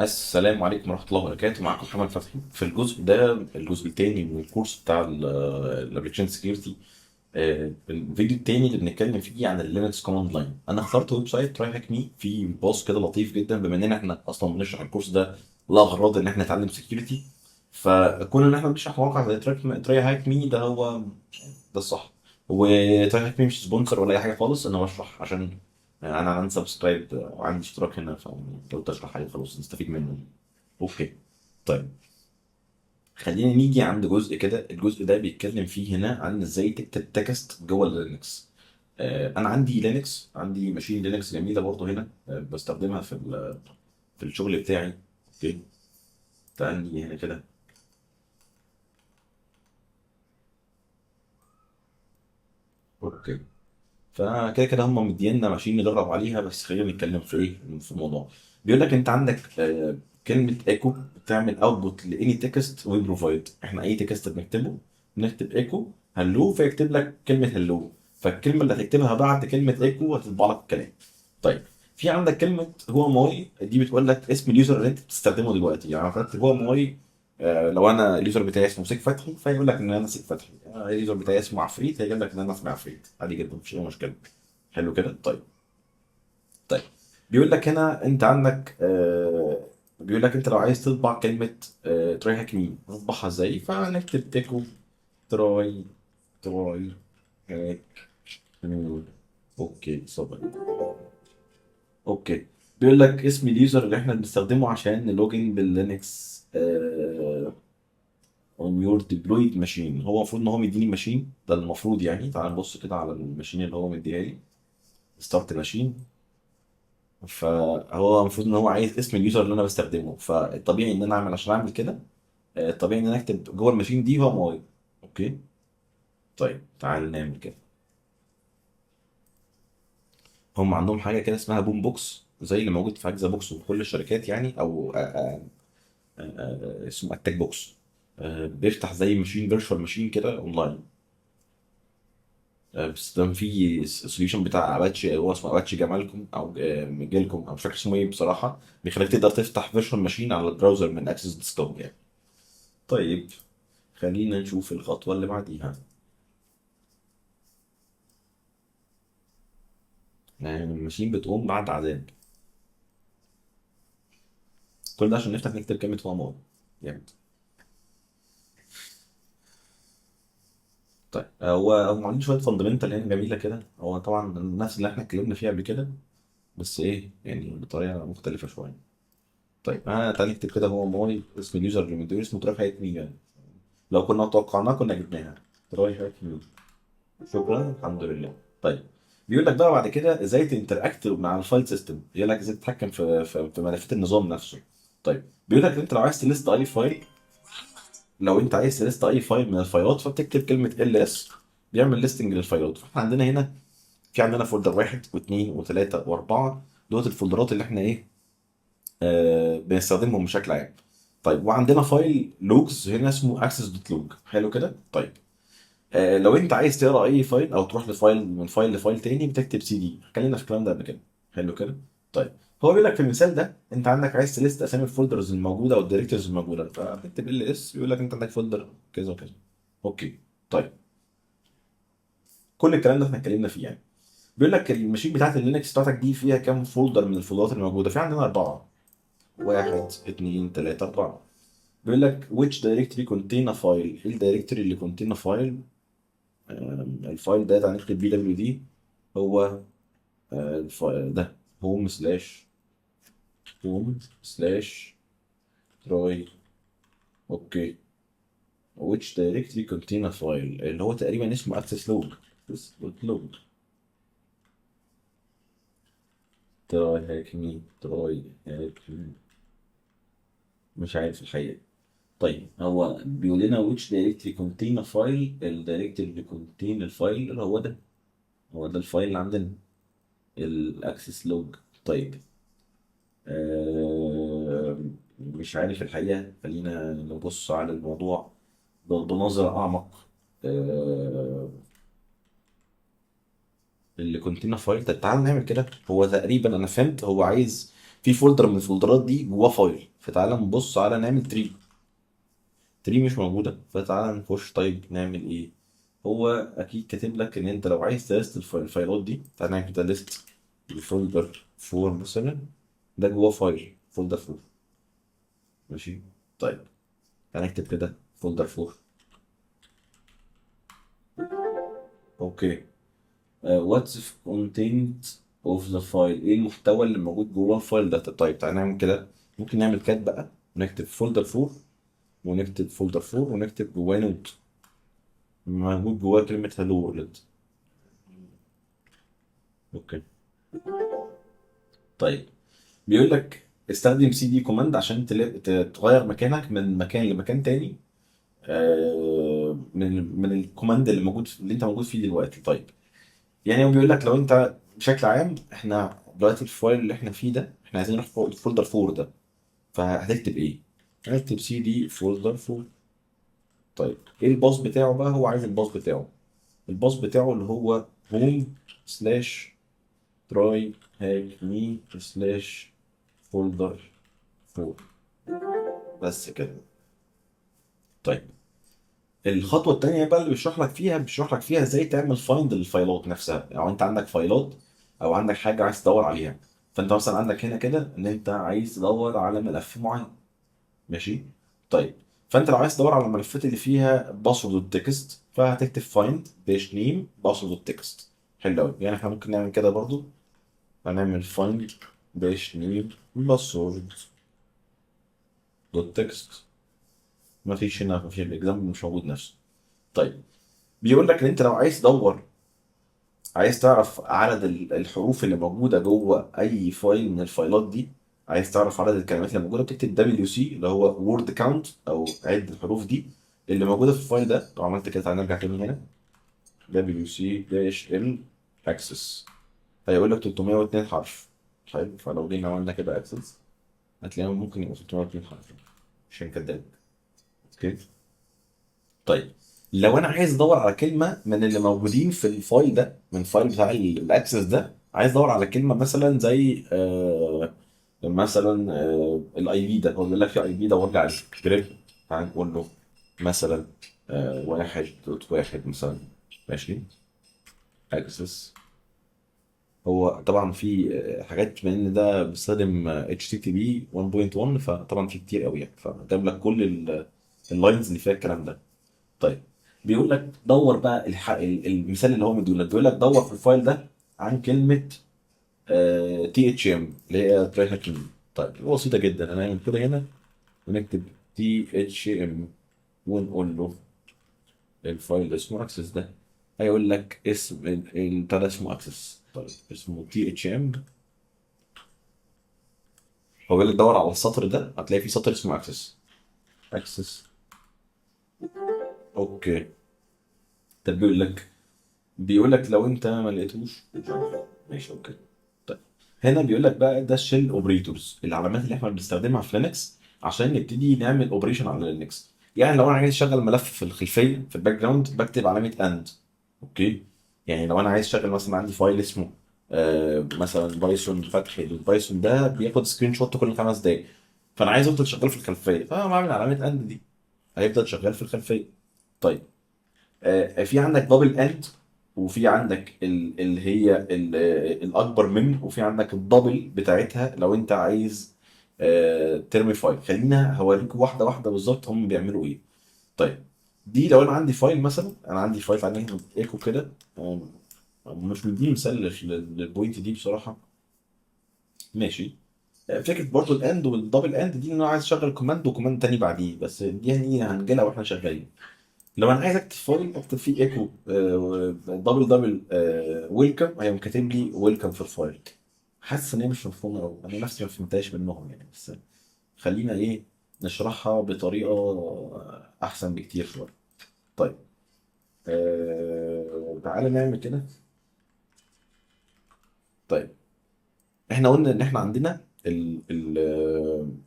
السلام عليكم ورحمة الله وبركاته. معكم محمد فتحي. في الجزء ده الجزء الثاني من الكورس بتاع الابلكيشن سكيورتي. الفيديو الثاني اللي بنتكلم فيه عن اللينكس كوماند لاين. انا اخترت ويب سايت تراي هاك مي في باص كده لطيف جدا، بما ان احنا اصلا بنشرح الكورس ده لا غرض ان احنا نتعلم سكيورتي. فكون ان احنا بنشرح مواقع زي تراي هاك مي ده الصح. وتراي هاك مي مش سبونسر ولا اي حاجه خالص، انا بشرح عشان انا عندي سبسكرايب وعندي اشتراك هنا، فقلت اشرح حاجه خلاص نستفيد منه. اوكي. طيب، خلينا نيجي عند جزء كده. الجزء ده بيتكلم فيه هنا عن ازاي تكتب تكست جوه اللينكس. انا عندي لينكس، عندي ماشين لينكس جميله برضه هنا، بستخدمها في الشغل بتاعي. اوكي، تعال نيجي هنا كده. اوكي، فكده كده هم مدينا ماشين ندرب عليها، بس خلينا نتكلم في ايه في الموضوع. بيقول لك انت عندك كلمه ايكو بتعمل اوتبوت لاني تكست وي بروفايد. احنا اي تكست بنكتبه بنكتب ايكو هلو فيكتب لك كلمه هلو، فالكلمه اللي هتكتبها بعد كلمه ايكو هتطبع لك الكلام. طيب، في عندك كلمه هو ماي، دي بتقول لك اسم اليوزر اللي انت بتستخدمه دلوقتي. يعني فاكر هو ماي، لو انا اليوزر بتاعي اسمه سيك فتحي فيقول لك ان انا سيك فتحي. اليوزر بتاعي اسمه عفريت هيجيب لك ان انا اسمي عفريت. عادي جدا، مفيش اي مشكله. حلو كده. طيب. طيب، بيقول لك هنا انت عندك بيقول لك انت لو عايز تطبع كلمه تراي هاك مي تطبعها ازاي؟ فنكتب تيكو تراي تراي هاك مي. اوكي صبر. اوكي، بيقول لك اسم اليوزر اللي احنا بنستخدمه عشان نلوجن باللينكس on your deployed machine. هو المفروض ان هو مديني ماشين، ده المفروض. يعني تعال نبص كده على الماشين اللي هو مديها لي، ستارت ماشين. فهو المفروض ان هو عايز اسم اليوزر اللي انا بستخدمه، فالطبيعي ان انا اعمل عشان اعمل كده الطبيعي ان انا اكتب جوه الماشين دي هو ماي. اوكي. طيب تعال نعمل كده. هم عندهم حاجه كده اسمها بوم بوكس، زي اللي موجود في اجزا بوكس وفي كل الشركات يعني، او اسمه اتاك بوكس. بيفتح زي ماشين فيرتشوال ماشين كده اونلاين. بس ده في سوليوشن بتاع اباتشي، هو اسمه اباتشي جمالكم او مجالكم، او مش فاكر اسمه ايه بصراحه. بيخليك تقدر تفتح فيرتشوال ماشين على البراوزر من اكسس ديسكتوب يعني. طيب، خلينا نشوف الخطوه اللي بعديها. يعني الماشين بتقوم بعد عذاب. كل ده عشان نفتح نكتب كلمه هو مول. جامد. طيب، هو عندي شويه فاندمنتال هنا جميله كده. هو طبعا نفس اللي احنا اتكلمنا فيها قبل كده، بس ايه يعني بطريقه مختلفه شويه. طيب، تعالى نكتب كده هو ماي، اسم اليوزر اللي مدير اسمه تراي هاك مي يعني. لو كنا توقعناه كنا جبناها. تراي هاك مي. شكرا الحمد لله. طيب، بيقول لك بقى بعد كده ازاي تنتراكت مع الفايل سيستم. بيقول لك ازاي تتحكم في ملفات النظام نفسه. طيب، بيقول لك انت لو عايز تلست اي فايل، لو انت عايز تلست اي فايل من الفايلات فبتكتب كلمه ال اس، بيعمل ليستنج للفايلات. فاحنا عندنا هنا في عندنا فولدر واحد واثنين وثلاثه واربعه، دول الفولدرات اللي احنا ايه بنستخدمهم بشكل عام. طيب، وعندنا فايل لوجز هنا اسمه اكسس دوت لوج. حلو كده. طيب، لو انت عايز تقرا اي فايل او تروح لفايل من فايل لفايل تاني بتكتب سي دي. اتكلمنا في الكلام ده قبل كده. حلو كده. طيب، هو بيقول لك في المثال ده انت عندك عايز تليست اسامي الفولدرز الموجوده او الدايركتوريز الموجوده، فبتكتب ال اس بيقول لك انت عندك فولدر كذا وكذا. اوكي. طيب، كل الكلام ده احنا اتكلمنا فيه يعني. بيقول لك الماشين بتاعت اللينكس بتاعتك دي فيها كام فولدر من الفولدرات الموجوده؟ في عندنا اربعه. واحد اثنين ثلاثه اربعه. بيقول لك which directory contain a file. ايه الدايركتوري اللي contain a file؟ الفايل ده هنكتب بي دبليو دي. هو الفايل ده هوم سلاش هوم سلاش تراي. اوكي. which directory contain a file اللي هو تقريبا اسمه access log. بس log تراي هاك مي تراي هاك مي. مش عارف الحقيقة. طيب، هو بيقول لنا which directory contain a file. الدايركتوري اللي contain الفايل اللي هو ده، هو ده الفايل اللي عندنا، الاكسس لوج. طيب، مش عارف الحقيقة. خلينا نبص على الموضوع بنظرة أعمق. آه، اللي كنت فايل. طب تعال نعمل كده. هو تقريبا أنا فهمت هو عايز في فولدر من الفولدرات دي جواه فايل، فتعالى نبص على نعمل تري. تري مش موجوده، فتعالى نخش. طيب نعمل ايه؟ هو اكيد كاتب لك ان انت لو عايز تلست الفايلات دي، تعالى نعمل كده ليست الفولدر 4 مثلا، ده جواه فايل فولدر 4. ماشي. طيب هنكتب كده فولدر 4. اوكي. what's the content of the file، ايه المحتوى اللي موجود جوه الفايل ده؟ طيب تعالى نعمل كده. ممكن نعمل كات بقى ونكتب فولدر 4، ونكتب فولدر 4 ونكتب جواه نوت موجود جواه كلمة هلو وورلد. اوكي. طيب بيقول لك استخدم سي دي كوماند عشان تغير مكانك من مكان لمكان تاني، من الكوماند اللي انت موجود فيه دلوقتي. طيب يعني هو بيقول لك لو انت بشكل عام، احنا دلوقتي الفايل اللي احنا فيه ده احنا عايزين نروح فوق الفولدر 4 ده، فهتكتب ايه؟ هتكتب سي دي فولدر 4. طيب ايه الباص بتاعه بقى؟ هو عايز الباص بتاعه. الباص بتاعه اللي هو هوم سلاش تراي هاك مي سلاش فولدر 4. بس كده. طيب الخطوه التانيه بقى اللي بيشرح لك فيها ازاي تعمل فايند للفايلات نفسها. او انت عندك فايلات او عندك حاجه عايز تدور عليها، فانت مثلا عندك هنا كده ان انت عايز تدور على ملف معين. ماشي. طيب فانت لو عايز تدور على الملفات اللي فيها باسورد التكست، فهتكتب فايند داش نيم باسورد التكست. حلو قوي. يعني احنا ممكن نعمل كده برضو، هنعمل فايند داش نيم باسورد دوت تكست. مفيش هنا، مفيش الاكزامبل مش موجود نفسه. طيب بيقول لك ان انت لو عايز تدور، عايز تعرف عدد الحروف اللي موجوده جوه اي فايل من الفايلات دي، عايز تعرف عدد الكلمات اللي موجوده، بتكتب دبليو سي اللي هو وورد كاونت او عد الحروف دي اللي موجوده في الفايل ده. لو عملت كده تعالى نرجع تاني هنا، دبليو سي داش ال اكسس، هيقول لك 302 حرف. حلو. فلو جينا عملنا كده اكسس، هتلاقيهم ممكن يبقوا 602 حرف عشان كده. اوكي. طيب لو انا عايز ادور على كلمه من اللي موجودين في الفايل ده، من الفايل بتاع الاكسس ده، عايز ادور على كلمه مثلا زي مثلا الاي بي ده، هو بيقول لك في اي بي ده وارجع عليه جريب. تعال نقول له مثلا 1.1 مثلا. ماشي. اكسس. هو طبعا في حاجات، بما ان ده بيستخدم اتش تي تي بي 1.1، فطبعا في كتير قوي يعني، فجاب لك كل اللاينز اللي فيها الكلام ده. طيب بيقول لك دور بقى المثال اللي هو مديهولك، بيقول لك دور في الفايل ده عن كلمه تي اتش ام اللي هي تراي هاكينج. طيب بسيطه جدا، انا هنعمل كده هنا ونكتب تي اتش ام ونقول له الفايل اسمه اكسس ده، هيقول لك اسم بتاع ده اسمه اكسس. طيب اسمه تي اتش ام. هو بيقول لك دور على السطر ده، هتلاقي في سطر اسمه اكسس. اكسس. اوكي. طب بيقول لك لو انت ما لقيتوش، ماشي اوكي. طيب هنا بيقول لك بقى ده الشيل اوبريتورز، العلامات اللي احنا بنستخدمها في لينكس عشان نبتدي نعمل اوبريشن على لينكس. يعني لو انا عايز اشغل ملف في الخلفيه في الباك جراوند، بكتب علامه اند. اوكي. يعني لو انا عايز اشغل مثلا عندي فايل اسمه مثلا بايثون فتح، البايثون ده بياخد سكرين شوت كل 5 دقائق، فانا عايز افضل شغال في الخلفيه، فانا بعمل علامه اند دي، هيفضل شغال في الخلفيه. طيب في عندك دبل اند، وفي عندك اللي هي الاكبر من، وفي عندك الدبل بتاعتها لو انت عايز ترمي فايل. خلينا هوريك واحده واحده بالظبط هم بيعملوا ايه. طيب دي لو انا عندي فايل مثلا، انا عندي فايل عليه ايكو كده، مش مديني مثال للبوينت دي بصراحه. ماشي. فكره برضو الاند والدبل اند دي ان انا عايز اشغل كوماند وكوماند تاني بعديه، بس دي يعني هنجيلها واحنا شغالين. لو انا عايز اكتب فايل اكتب فيه ايكو دبل دبل ويلكم، هيقوم كاتب لي ويلكم في الفايل. حاسس ان هي مش مفهومه قوي، انا نفسي ما فهمتهاش منهم يعني، بس خلينا ايه نشرحها بطريقه احسن بكتير شويه. طيب تعالى نعمل كده. طيب احنا قلنا ان احنا عندنا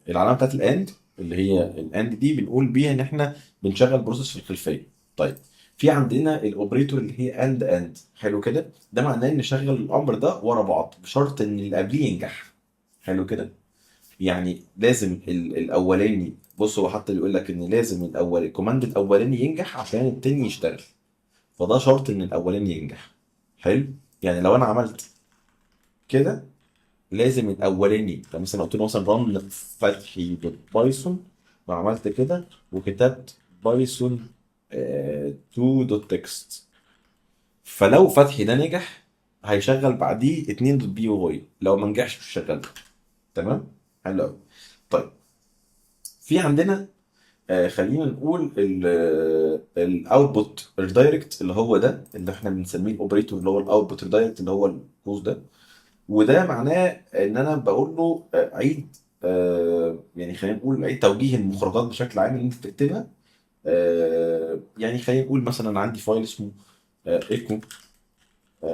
العلامه بتاعت الاند، اللي هي الاند دي بنقول بيها ان احنا بنشغل بروسيس في الخلفيه. طيب في عندنا الاوبريتور اللي هي اند. حلو كده، ده معناه ان نشغل الامر ده ورا بعض بشرط ان اللي قبليه ينجح. حلو كده. يعني لازم الاولاني، بص هو حتى بيقول لك ان لازم الكوماند الاولاني ينجح عشان التاني يشتغل، فده شرط ان الاولاني ينجح. حلو. يعني لو انا عملت كده لازم الاولاني، لو مثلا قلت له مثلا رن فتحي بايثون وعملت كده وكتبت بايثون 2 دوت تكست، فلو فتحي ده نجح هيشغل بعديه 2 دوت بي واي، لو ما نجحش مش شغال. تمام. حلو قوي. طيب في عندنا خلينا نقول الاوتبوت ريدايركت، اللي هو ده اللي احنا بنسميه الاوبريتور، اللي هو الاوتبوت ريدايركت اللي هو القوس ده. وده معناه ان انا بقول له عيد، يعني خلينا نقول عيد توجيه المخرجات بشكل عام اللي انت بتكتبها. يعني خلينا نقول مثلا عندي فايل اسمه ايكو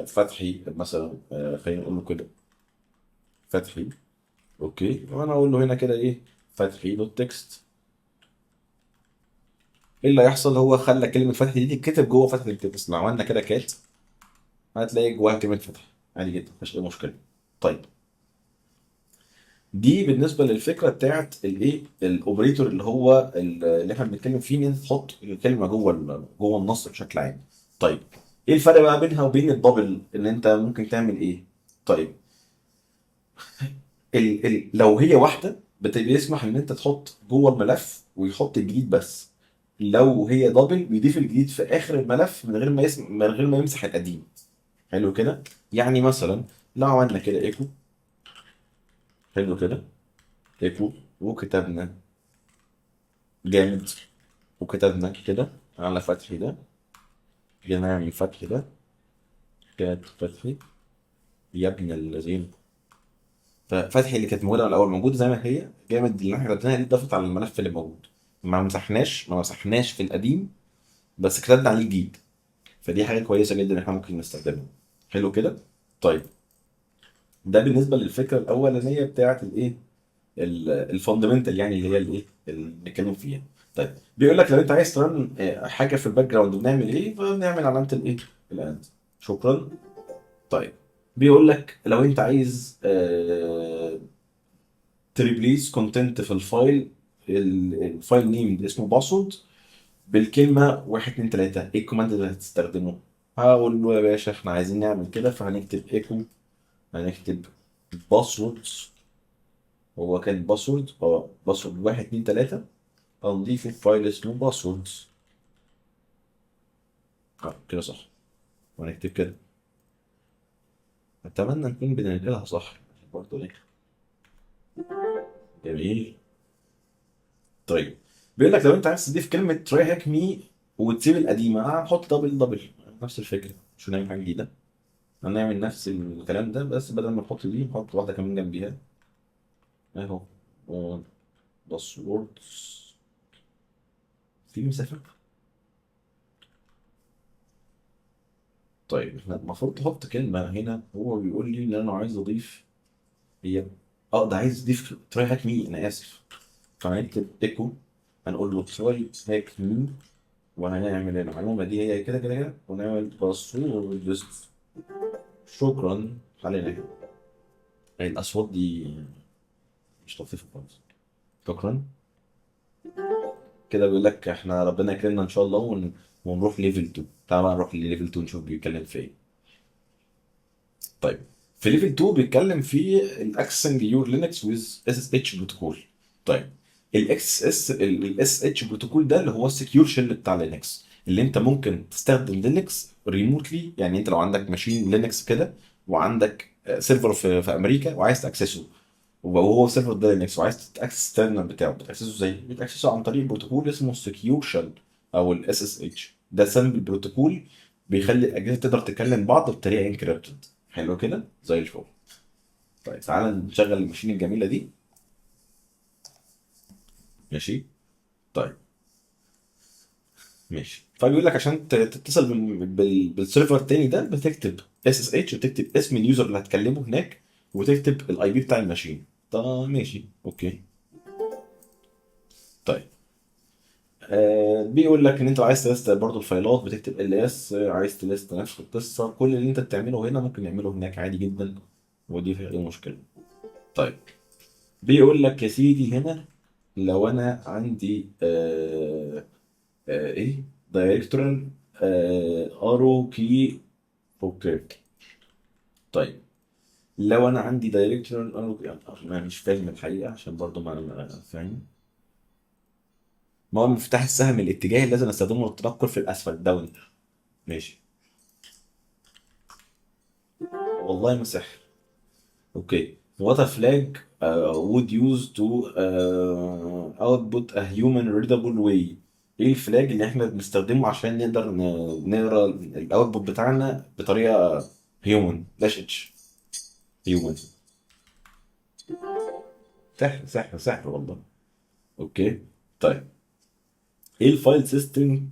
فتحي مثلا، خلينا نقول له كده فتحي. اوكي، وانا اقول له هنا كده ايه، فتحي دوت تكست. ايه اللي هيحصل؟ هو خلى كلمه فتحي دي تتكتب جوه فتحي التكست. لو عملنا كده كات هتلاقي جواها كلمه فتحي عادي جدا، مفيش اي مشكله. طيب دي بالنسبه للفكره بتاعت الايه الاوبريتور، اللي هو اللي احنا بنتكلم فيه ان انت تحط الكلمه جوه جوه النص بشكل عام. طيب ايه الفرق بقى بينها وبين الدبل؟ ان انت ممكن تعمل ايه؟ طيب لو هي واحده بيسمح ان انت تحط جوه الملف ويحط الجديد بس. لو هي دبل بيضيف الجديد في اخر الملف من غير ما يمسح القديم. حلو كده. يعني مثلا لو عملنا كده ايكو، حلو كده، ايكو وكتبنا جامد، وكتبنا كده على فتحي ده، جينا نعمل فتحي ده كانت فتحي يا ابن الذين. ففتحي اللي كانت موجوده من الاول موجوده زي ما هي، جامد اللي احنا كتبناها دي اتضافت على الملف اللي موجود، ما مسحناش في القديم، بس كتبنا عليه جديد. فدي حاجه كويسه جدا احنا ممكن نستخدمها. حلو كده. طيب ده بالنسبه للفكره الاولانيه بتاعت الايه، الفاندمنتال، يعني اللي هي الايه اللي بنتكلم فيها. طيب بيقول لك لو انت عايز ترن حاجه في الباك جراوند بنعمل ايه؟ فبنعمل علامه الايه، الاند. شكرا. طيب بيقول لك لو انت عايز تريبليس كونتنت في الفايل، الفايل نيم اللي اسمه باسورد بالكلمه 1 2 3، ايه الكوماند اللي هتستخدمه؟ هقول له يا باشا احنا عايزين نعمل كده، فهنكتب ايكو، هنكتب باسورد. هو كان باسورد، باسورد 1 2 3، هنضيف فايل اسمه باسورد. كده صح، وهنكتب كده. اتمنى نكون بننقلها صح برضه ليه. جميل. طيب بيقول لك لو انت عايز تضيف كلمه تراي هاك مي وتسيب القديمه هنحط دبل دبل، نفس الفكره، مش هنعمل حاجه جديده، هنعمل نفس الكلام ده بس بدل ما نحط دي نحط واحده كمان جنبيها اهو. باسورد في مسافه. طيب احنا المفروض تحط كلمه هنا، هو بيقول لي ان انا عايز اضيف، هي ده عايز اضيف تراي هاك مي، انا اسف. فهنكتب ايكو، هنقول له تراي هاك مي، وهنعمل المعلومه دي هي كده كده كده، ونعمل باسورد. شكرا. حلينا كده. يعني الاصوات دي مش لطيفه خالص. شكرا. كده بيقول لك احنا ربنا يكرمنا ان شاء الله ونروح ليفل 2. تعال بقى نروح لليفل 2 نشوف بيتكلم في ايه. طيب في ليفل 2 بيتكلم في الاكسنج يور لينكس ويز اس اس اتش بروتوكول. طيب الاس اتش بروتوكول ده اللي هو السكيور شيل بتاع لينكس، اللي انت ممكن تستخدم لينكس ريموتلي. يعني انت لو عندك ماشين لينكس كده وعندك سيرفر في امريكا وعايز تاكسسه، وهو سيرفر ده لينكس وعايز تاكسس التيرمينال بتاعه، بتاكسسه ازاي؟ بتاكسسه عن طريق بروتوكول اسمه سكيور شيل او الاس اس اتش. ده سامبل بروتوكول بيخلي الاجهزه تقدر تكلم بعض بطريقه انكريبتد. حلو كده زي الفل. طيب تعالى نشغل الماشين الجميله دي. ماشي. طيب ماشي. فبيقول لك عشان تتصل بالسيرفر التاني ده بتكتب اس اس اتش، وتكتب اسم اليوزر اللي هتكلمه هناك، وتكتب الاي بي بتاع الماشين. طب ماشي اوكي. طيب بيقول لك ان انت لو عايز تلست برضه الفايلات بتكتب ال اس، عايز تلست نفس القصه، كل اللي انت بتعمله هنا ممكن نعمله هناك عادي جدا، ودي فيها اي مشكله. طيب بيقول لك يا سيدي هنا لو انا عندي ايه دايركتورال ارو كي. اوكي. طيب لو انا عندي دايركتورال ارو يعني انا مش فاهم الحقيقه عشان برضو فاهم. ما هو مفتاح السهم الاتجاهي لازم استخدمه للتنقل في الاسفل داون. ماشي. والله ما سحر. اوكي. what a flag would use to output a human readable way. ايه الفلاج اللي احنا بنستخدمه عشان نقدر نقرا الاوتبوت بتاعنا بطريقه هيومن داش اتش هيومن. سحر سحر سحر والله. اوكي. طيب ايه الفايل سيستم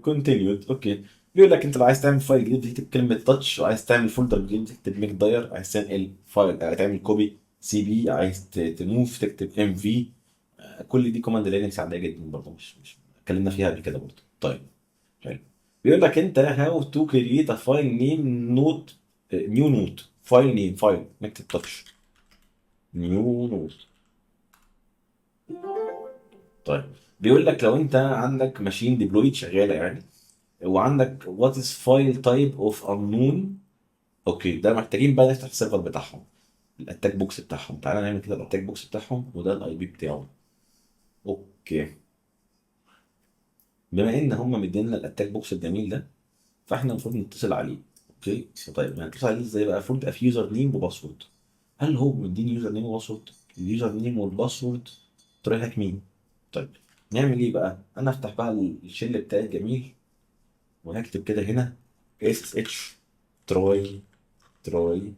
كونتينيود. اوكي. بيقول لك انت لو عايز تعمل فايل جديد تكتب كلمه تاتش، وعايز تعمل فولدر جديد تكتب ميك داير، عايز تنقل فايل تعمل كوبي سي بي، عايز تموف تكتب ام في. كل دي كوماند لينكس عاديه جدا برضه، مش اتكلمنا فيها قبل كده برضه. طيب حلو. بيقول لك انت هاو تو كريت ا فايل نيم نوت نيو نوت فايل نيم فايل نكتب تاتش نيو نوت. طيب بيقول لك لو انت عندك ماشين ديبلويد شغاله يعني، وعندك وات از فايل تايب اوف انون. اوكي ده محتاجين بقى نفتح السيرفر بتاعهم، الاتاك بوكس بتاعهم. تعالى نعمل كده الاتاك بوكس بتاعهم وده الاي بي بتاعه. اوكي. بما ان هم مدينا الاتاك بوكس الجميل ده فاحنا المفروض نتصل عليه. اوكي. طيب هنتصل عليه ازاي بقى؟ المفروض يبقى في يوزر نيم وباسورد. هل هو مديني يوزر نيم وباسورد؟ اليوزر نيم والباسورد تراي هاك مين. طيب نعمل ايه بقى؟ انا افتح بقى الشل بتاعي الجميل وهكتب كده هنا اس اس اتش تراي تراي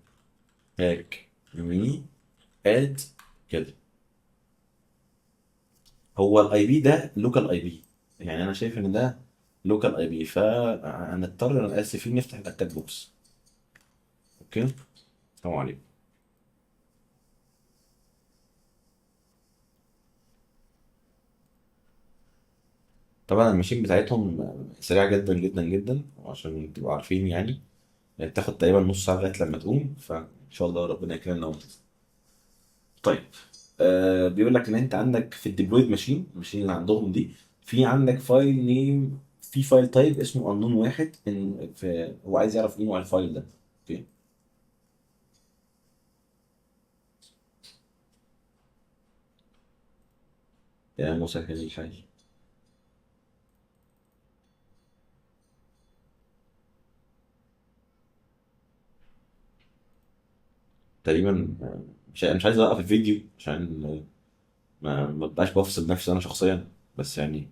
هاك مي اد كده. هو الاي بي ده لوكال اي بي، يعني انا شايف ان ده لوكال اي بي، فهنضطر انا اسفين نفتح الاتاك بوكس. اوكي. السلام عليكم. طبعا الماشين بتاعتهم سريعه جدا جدا جدا عشان تبقوا عارفين يعني. بتاخد تقريبا نص ساعه لغايه لما تقوم، فان شاء الله ربنا يكرمنا ونتصل. طيب بيقول لك ان انت عندك في الديبلويد ماشين الماشين اللي عندهم دي في عندك فايل نيم، في فايل تايب اسمه انون واحد، ان في هو عايز يعرف ايه نوع الفايل ده. اوكي. يا مسهل الحال. تقريبا مش عايز اوقف الفيديو عشان ما بقاش بفصل نفسي انا شخصيا، بس يعني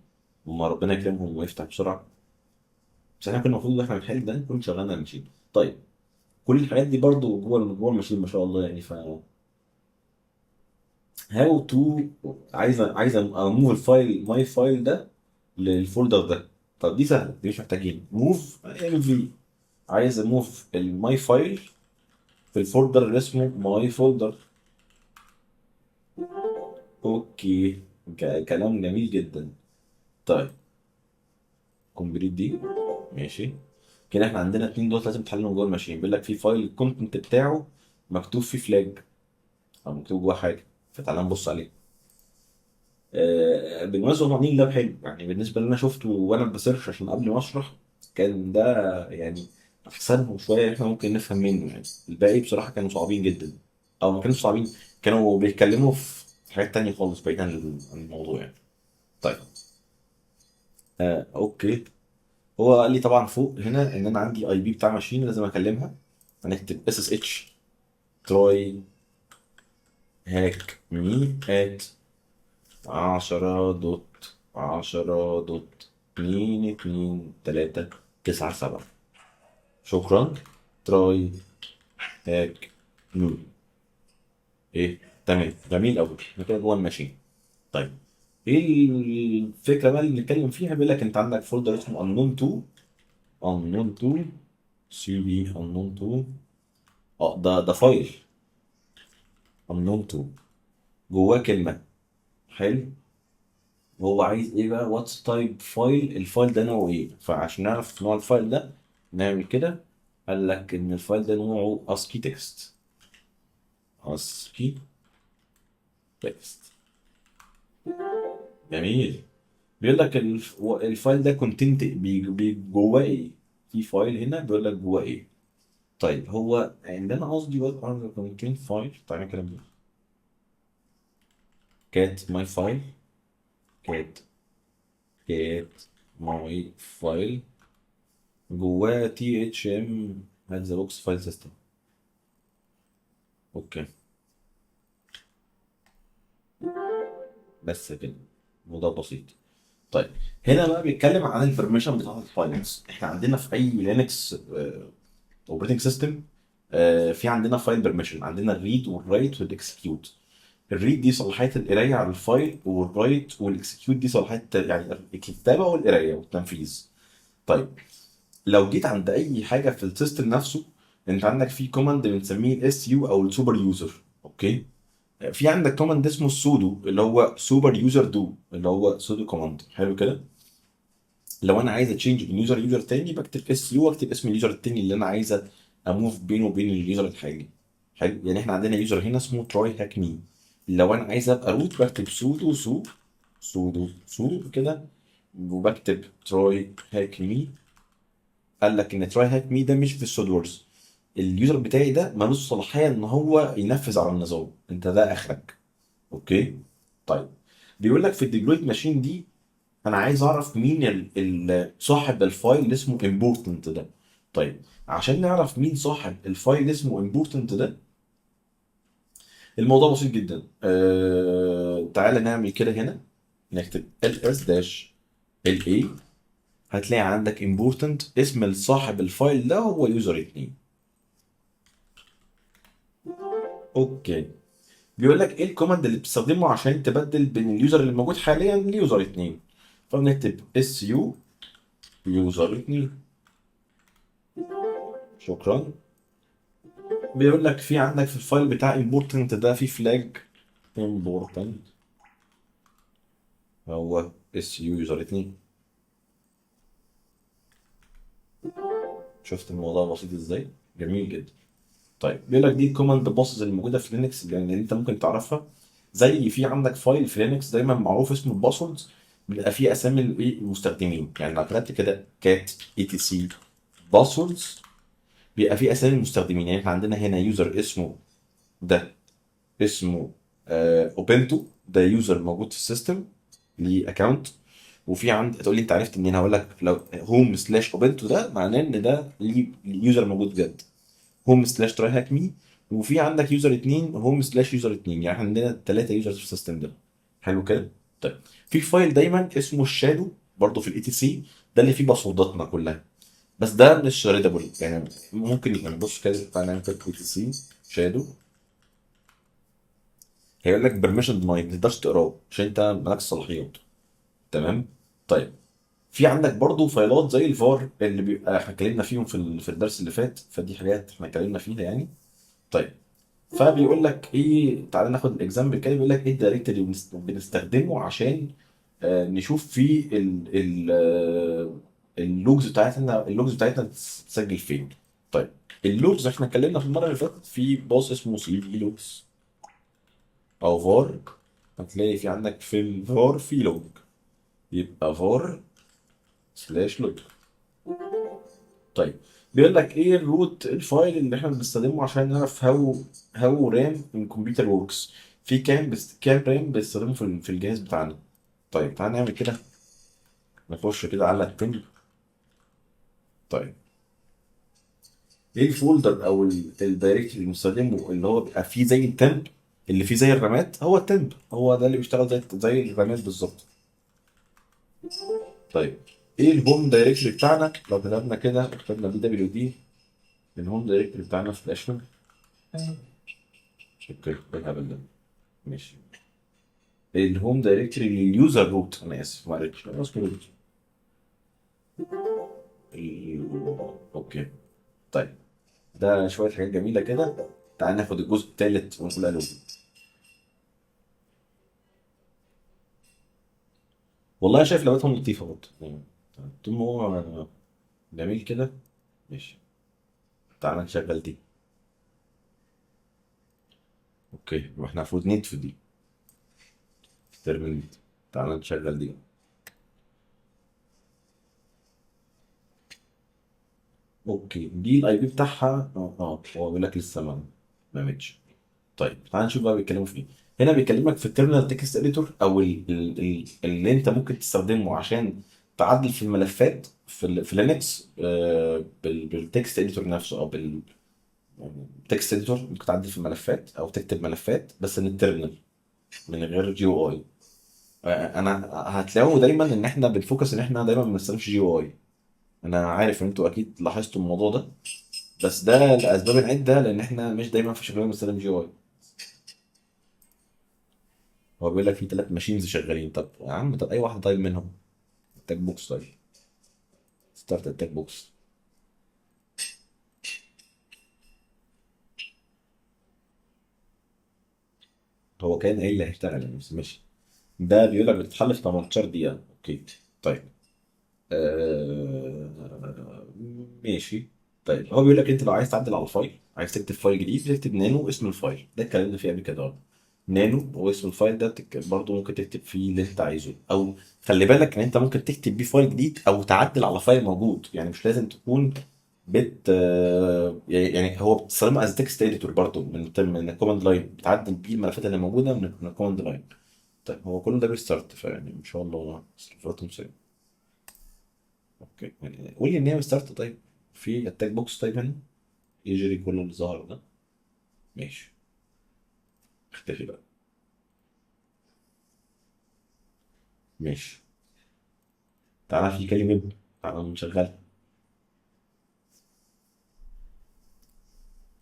هما ربنا يكرمهم ويفتح بسرعه. بس احنا كنا المفروض واحنا بنحل ده نكون شغلنا الماشين. طيب كل الحاجات دي برضو جوه الماشين ما شاء الله يعني. هاو تو عايز اموف الفايل ماي فايل ده للفولدر ده. طب دي سهله، دي مش محتاجين موف ام في. عايز اموف الماي فايل في الفولدر اللي اسمه ماي فولدر. اوكي. كلام جميل جدا. طيب كومبليت دي. ماشي. كده احنا عندنا اتنين دول لازم تحللهم جوه الماشين. بيقول لك في فايل الكونتنت بتاعه مكتوب فيه فلاج او مكتوب جوه حاجه، فتعالى نبص عليه. بالمناسبه هو عاملين لاب حلو يعني بالنسبه اللي انا شفته وانا بسيرش عشان قبل ما اشرح. كان ده يعني احسنهم شويه احنا ممكن نفهم منه يعني. الباقي بصراحه كانوا صعبين جدا، او ما كانوش صعبين، كانوا بيتكلموا في حاجات تانية خالص بعيد عن الموضوع يعني. طيب اوكي. هو قال لي طبعا فوق هنا ان انا عندي اي بي بتاع ماشين لازم اكلمها. هنكتب اس اس اتش تراي هاك مي ات 10.10.22397. شكرا. تراي هاك مي. ايه تمام جميل قوي احنا كده جوه الماشين. طيب ايه الفكره بقى اللي بنتكلم فيها؟ بيقول لك انت عندك فولدر اسمه unknown 2 unknown 2 سي بي unknown 2. اه ده فايل unknown 2 جواه كلمه. حلو. هو عايز ايه بقى؟ واتس تايب فايل، الفايل ده نوعه ايه؟ فعشان نعرف نوع الفايل ده نعمل كده. قال لك ان الفايل ده نوعه اسكي تكست. اسكي تكست. جميل. بيقول لك الفايل ده كونتنت جواه ايه؟ في فايل هنا بيقول لك جواه ايه؟ طيب هو عندنا قصدي وات كونتين فايل. تعالى نتكلم ده. كات ماي فايل. كات كات ماي فايل جواه تي اتش ام هات ذا بوكس فايل سيستم. اوكي. بس كده. الموضوع بسيط. طيب هنا بقى بيتكلم عن البرميشن بتاعت الفايلز. احنا عندنا في اي لينكس اوبريتنج سيستم في عندنا فايل بيرميشن. عندنا الريد والرايت والاكسكيوت. الريد دي صلاحيه القرايه على الفايل، والرايت والاكسكيوت دي صلاحيه يعني الكتابه والقرايه والتنفيذ. طيب لو جيت عند اي حاجه في السيستم نفسه، انت عندك في كوماند بنسميه الاس يو او السوبر يوزر. اوكي. في عندك كوماند اسمه السودو اللي هو سوبر يوزر دو، اللي هو سودو كوماند. حلو كده. لو انا عايز اتشينج من يوزر تاني بكتب اس يو واكتب اسم اليوزر التاني اللي انا عايز اموف بينه وبين اليوزر الحالي. حلو. يعني احنا عندنا يوزر هنا اسمه تراي هاك مي. لو انا عايز ابقى روت بكتب سودو كده وبكتب تراي هاك مي. قال لك ان تراي هاك مي ده مش في السود وورز. اليوزر بتاعي ده ملوش صلاحيه ان هو ينفذ على النظام، انت ده اخرك. اوكي. طيب بيقول لك في الديبلويد ماشين دي انا عايز اعرف مين صاحب الفايل اللي اسمه important ده. طيب عشان نعرف مين صاحب الفايل اللي اسمه important ده، الموضوع بسيط جدا. تعالى نعمل كده هنا. نكتب ls dash la. هتلاقي عندك important اسم صاحب الفايل ده هو يوزر 2. اوكي. بيقول لك ايه الكوماند اللي بتستخدمه عشان تبدل بين اليوزر اللي موجود حاليا ليوزر 2. فبنكتب su يوزر 2. شكرا. بيقول لك في عندك في الفايل بتاع important ده في فلاج important هو اس يوزر 2. شفت الموضوع بسيط ازاي؟ جميل جدا. طيب بيقول لك دي الكوماند بوسز اللي موجوده في لينكس يعني اللي انت ممكن تعرفها. زي في عندك فايل في لينكس دايما معروف اسمه الباسوردز، بيبقى فيه اسامي المستخدمين. يعني لو كتبت كده كات اي تي سي باسوردز بيبقى فيه اسامي المستخدمين. يعني احنا عندنا هنا يوزر اسمه ده اسمه اوبنتو، ده يوزر موجود في السيستم ليه اكونت. وفي عند تقول لي انت عرفت منين؟ هقول لك لو هوم سلاش اوبنتو ده معناه ان ده ليه يوزر موجود بجد. هوم سلاش تراي هاك مي. وفي عندك يوزر 2 هوم سلاش يوزر 2. يعني احنا عندنا ثلاثه يوزرز في السيستم ده. حلو كده. طيب في فايل دايما اسمه الشادو برضه في الاي تي سي، ده اللي فيه باسورداتنا كلها. بس ده مش ريدابل يعني. ممكن يعني بص كده تعالى نعمل كده اي تي سي شادو. هيقول لك بيرميشن دينايد ما تقدرش تقراه عشان انت مالكش صلاحيات. تمام. طيب في عندك برضو فايلات زي الفار اللي بيبقى احنا اتكلمنا فيهم في الدرس اللي فات، فدي حاجات احنا اتكلمنا فيها يعني. طيب فبيقول لك ايه، تعالى ناخد الاكزامبل كده. بيقول لك ايه الدايركتوري اللي بنستخدمه عشان نشوف فيه اللوجز بتاعتنا بتتسجل فين. طيب اللوجز احنا اتكلمنا في المره اللي فاتت في باص اسمه سي في لوجز او فار. هتلاقي في عندك في الفار في لوج، يبقى فار سلاش لوج. طيب بيقول لك ايه الروت الفايل اللي احنا بنستخدمه عشان نعرف هاو رام الكمبيوتر وركس. في كام رام بنستخدمه في الجهاز بتاعنا. طيب تعالى نعمل كده. نخش كده على التمب. طيب ايه الفولدر او الدايركتوري اللي بنستخدمه اللي هو بيبقى فيه زي التمب، اللي فيه زي الرامات؟ هو التمب هو ده اللي بيشتغل زي الرامات بالظبط. طيب ايه الهوم دايركتوري بتاعنا؟ لو كتبنا كده كتبنا بي دبليو دي الهوم دايركتوري بتاعنا في الاشهر. اوكي ايه الهبل ده؟ ماشي. الهوم دايركتوري لليوزر روت. انا اسف معلش انا اسمه روت. اوكي. طيب ده شويه حاجات جميله كده. تعال ناخد الجزء الثالث ونقول الو. والله أنا شايف لغتهم لطيفه برضه يعني. طول ما هو جميل كده. ماشي. تعال نشغل دي. اوكي واحنا المفروض ندفي دي. ترمينيت. تعالى نشغل دي. اوكي، دي الاي بي بتاعها. هو بيقول لك لسه ما ماتش. طيب تعال نشوف بقى بيتكلموا في ايه. هنا بيكلمك في التيرمينال تكست اديتور، او اللي انت ممكن تستخدمه عشان تعدل في الملفات في لينكس، بالتكست اديتور نفسه، او بالتكست اديتور ممكن تعدل في الملفات او تكتب ملفات بس من التيرمينال، من غير جي او اي. انا هتلاقوا دايما ان احنا بنفوكس ان احنا دايما ما بنستخدمش جي او اي. انا عارف ان انتوا اكيد لاحظتوا الموضوع ده، بس ده لاسباب عده، لان احنا مش دايما في شغلنا بنستخدم جي او اي. هو بيقول لك في 3 ماشينز شغالين. طب يا عم، طب اي واحده طيب منهم. التاك بوكس طيب. ستارت التاك بوكس. هو كان ايه اللي هيشتغل يعني، بس ماشي. ده بيقول لك بتتحل في 18 دقيقه. اوكي. طيب. ماشي. طيب هو بيقول لك انت لو عايز تعدل على الفايل، عايز تكتب فايل جديد، بتكتب نانو اسم الفايل ده، اتكلمنا فيه قبل كده. نانو هو اسم الفايل ده، برضه ممكن تكتب فيه اللي انت عايزه، او خلي بالك ان انت ممكن تكتب بيه فايل جديد او تعدل على فايل موجود. يعني مش لازم تكون يعني هو بتستخدمه از تكست اديتور برضه، من الكوماند لاين بتعدل بيه الملفات اللي موجوده من الكوماند لاين. طيب هو كله ده بيستارت، فيعني ان شاء الله صفاتهم سيئة. اوكي، يعني قول لي ان هي بيستارت. طيب في اتاك بوكس طيب هنا يجري كل اللي ظهر ده. ماشي. اختفي بقى. ماشي. تعالى في كلمه. تعالى نشغل.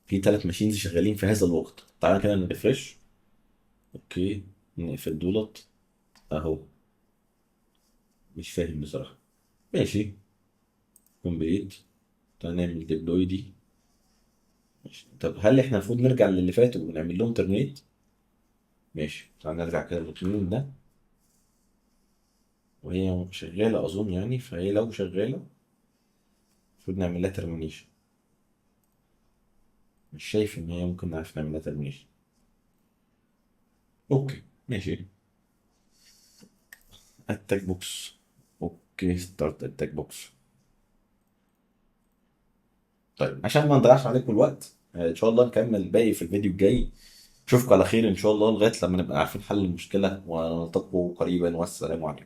في 3 ماشينز شغالين في هذا الوقت. تعالى كده نرفرش. اوكي. نقفل دولت. اهو. مش فاهم بصراحة. ماشي. كومبليت. تعالى نعمل ديبلوي دي. ماشي. طب هل احنا المفروض نرجع للي فاتوا ونعمل لهم ترمينيت؟ ماشي. تعالى نرجع كده للترمينيت ده. وهي شغالة أظن يعني، فهي لو شغالة المفروض نعمل لها ترمينيشن. مش شايف إن هي ممكن نعرف نعمل لها ترمينيشن. أوكي ماشي. التاك بوكس. أوكي ستارت التاك بوكس. طيب عشان ما نضيعش عليكم الوقت، ان شاء الله نكمل الباقي في الفيديو الجاي. اشوفكم على خير ان شاء الله، لغايه لما نبقى عارفين حل المشكله، ونلتقوا قريبا، والسلام عليكم.